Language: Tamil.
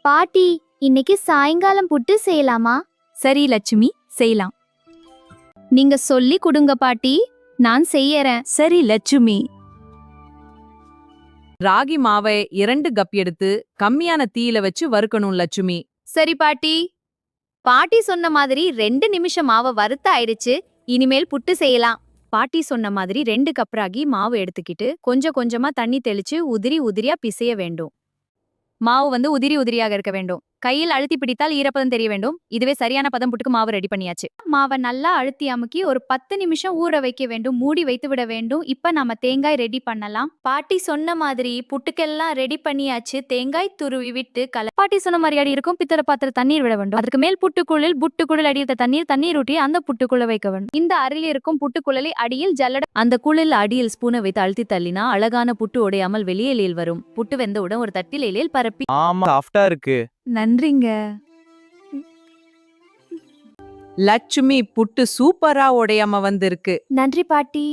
பாட்டி, இன்னைக்கு சாயங்காலம் புட்டு செய்யலாமா? சரி லட்சுமி, செய்யலாம். நீங்க சொல்லி கொடுங்க பாட்டி, நான் செய்யறேன். சரி லட்சுமி. ராகி மாவை 2 கப் எடுத்து கம்மியான தீயில வச்சு வறுக்கணும் லட்சுமி. சரி பாட்டி. பாட்டி சொன்ன மாதிரி 2 நிமிஷம் மாவை வறுத்த ஆயிடுச்சு. இனிமேல் புட்டு செய்யலாம். பாட்டி சொன்ன மாதிரி 2 கப் ராகி மாவு எடுத்துக்கிட்டு கொஞ்சம் கொஞ்சமா தண்ணி தெளிச்சு உதிரி உதிரியா பிசைய வேண்டும். மாவு உதிரி உதிரியாக இருக்க வேண்டும். கையில் அழுத்தி பிடித்தால் ஈரப்பதம் தெரிய வேண்டும். இதுவே சரியான பதம். புட்டுக்கு மாவு ரெடி பண்ணியாச்சு. மாவை நல்லா அழுத்தி அமுக்கி ஒரு 10 நிமிஷம் ஊற வைக்க வேண்டும். மூடி வைத்து விட வேண்டும். இப்ப நாம தேங்காய் ரெடி பண்ணலாம். பாட்டி சொன்ன மாதிரி புட்டுக்கெல்லாம் ரெடி பண்ணியாச்சு. தேங்காய் துருவி விட்டு பாட்டி சொன்ன மாதிரி அடி இருக்கும். பித்தளை பாத்திர தண்ணீர் விட வேண்டும். அதுக்கு மேல் புட்டுக்குழல் அடித்த தண்ணீர் ஊற்றி அந்த புட்டுக்குள்ள வைக்க வேண்டும். இந்த அருகில் இருக்கும் புட்டுக்குழலி அடியில் ஜல்லட அந்த குழல் அடியில் ஸ்பூனை வைத்து அழுத்தி தள்ளினா அழகான புட்டு உடையாமல் வெளியில் வரும். புட்டு வெந்தவுடன் ஒரு தட்டில் இலையில் பரப்பி. ஆமா, சாஃப்டா இருக்கு. நன்றிங்க லட்சுமி. புட்டு சூப்பரா உடையாம வந்திருக்கு. நன்றி பாட்டி.